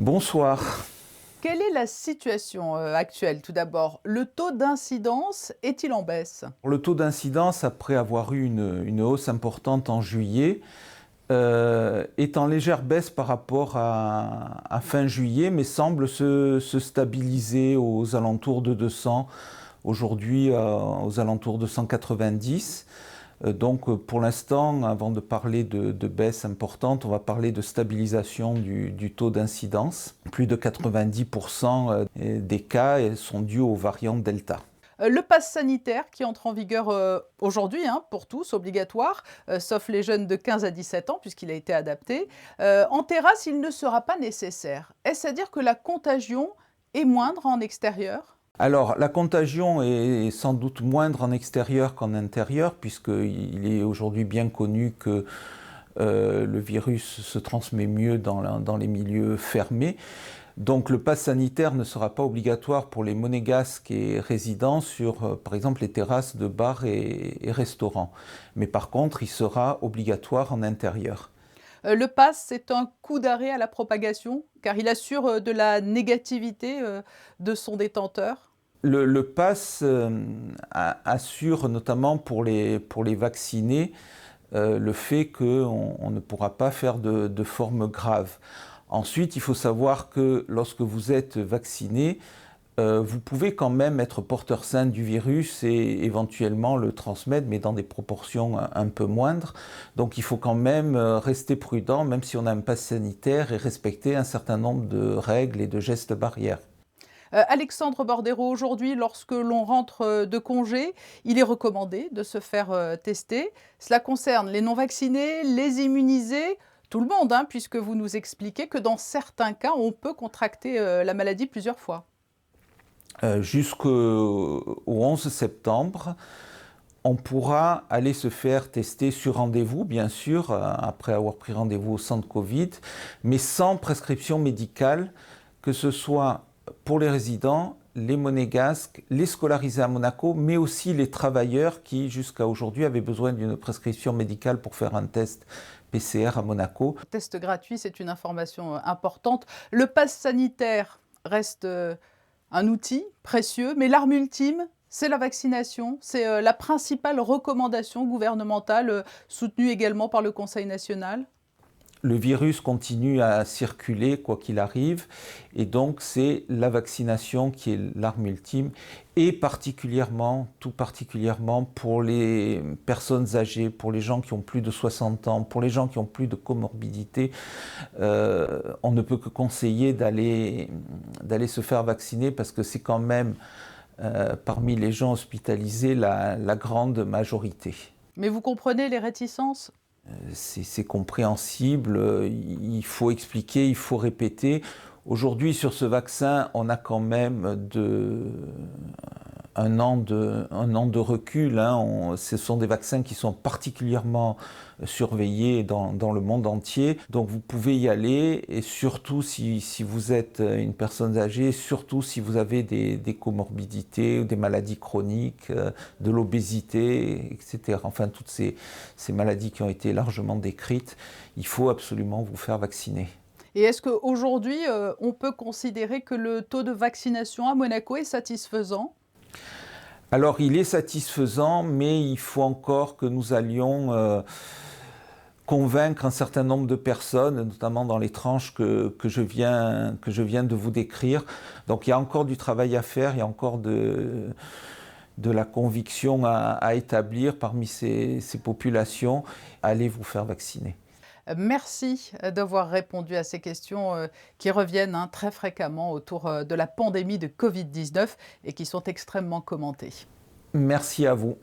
Bonsoir. Quelle est la situation actuelle? Tout d'abord, le taux d'incidence est-il en baisse? Le taux d'incidence, après avoir eu une hausse importante en juillet, est en légère baisse par rapport à fin juillet, mais semble se stabiliser aux alentours de 200, aujourd'hui aux alentours de 190. Donc pour l'instant, avant de parler de baisse importante, on va parler de stabilisation du taux d'incidence. Plus de 90% des cas sont dus aux variants Delta. Le pass sanitaire qui entre en vigueur aujourd'hui, hein, pour tous, obligatoire, sauf les jeunes de 15 à 17 ans, puisqu'il a été adapté. En terrasse, il ne sera pas nécessaire. Est-ce à dire que la contagion est moindre en extérieur? Alors, la contagion est sans doute moindre en extérieur qu'en intérieur, puisqu'il est aujourd'hui bien connu que le virus se transmet mieux dans les milieux fermés. Donc le pass sanitaire ne sera pas obligatoire pour les monégasques et résidents sur, par exemple, les terrasses de bars et restaurants. Mais par contre, il sera obligatoire en intérieur. Le pass, c'est un coup d'arrêt à la propagation, car il assure de la négativité de son détenteur. Le pass assure notamment pour les vaccinés le fait qu'on ne pourra pas faire de forme grave. Ensuite, il faut savoir que lorsque vous êtes vacciné, vous pouvez quand même être porteur sain du virus et éventuellement le transmettre, mais dans des proportions un peu moindres. Donc il faut quand même rester prudent, même si on a un pass sanitaire, et respecter un certain nombre de règles et de gestes barrières. Alexandre Bordero, aujourd'hui, lorsque l'on rentre de congé, il est recommandé de se faire tester. Cela concerne les non-vaccinés, les immunisés, tout le monde, hein, puisque vous nous expliquez que dans certains cas, on peut contracter la maladie plusieurs fois. Jusqu'au 11 septembre, on pourra aller se faire tester sur rendez-vous, bien sûr, après avoir pris rendez-vous au centre Covid, mais sans prescription médicale, que ce soit pour les résidents, les monégasques, les scolarisés à Monaco, mais aussi les travailleurs qui, jusqu'à aujourd'hui, avaient besoin d'une prescription médicale pour faire un test PCR à Monaco. Test gratuit, c'est une information importante. Le pass sanitaire reste un outil précieux, mais l'arme ultime, c'est la vaccination. C'est la principale recommandation gouvernementale, soutenue également par le Conseil national. Le virus continue à circuler quoi qu'il arrive, et donc c'est la vaccination qui est l'arme ultime, et particulièrement, tout particulièrement pour les personnes âgées, pour les gens qui ont plus de 60 ans, pour les gens qui ont plus de comorbidité. On ne peut que conseiller d'aller se faire vacciner, parce que c'est quand même parmi les gens hospitalisés la grande majorité. Mais vous comprenez les réticences? C'est compréhensible, il faut expliquer, il faut répéter. Aujourd'hui, sur ce vaccin, on a quand même un an de recul, hein. Ce sont des vaccins qui sont particulièrement surveillés dans le monde entier. Donc vous pouvez y aller, et surtout si vous êtes une personne âgée, surtout si vous avez des comorbidités, des maladies chroniques, de l'obésité, etc. Enfin, toutes ces maladies qui ont été largement décrites, il faut absolument vous faire vacciner. Et est-ce qu'aujourd'hui, on peut considérer que le taux de vaccination à Monaco est satisfaisant? Alors, il est satisfaisant, mais il faut encore que nous allions convaincre un certain nombre de personnes, notamment dans les tranches que je viens de vous décrire. Donc, il y a encore du travail à faire, il y a encore de la conviction à établir parmi ces populations. Allez vous faire vacciner. Merci d'avoir répondu à ces questions qui reviennent, hein, très fréquemment autour de la pandémie de Covid-19 et qui sont extrêmement commentées. Merci à vous.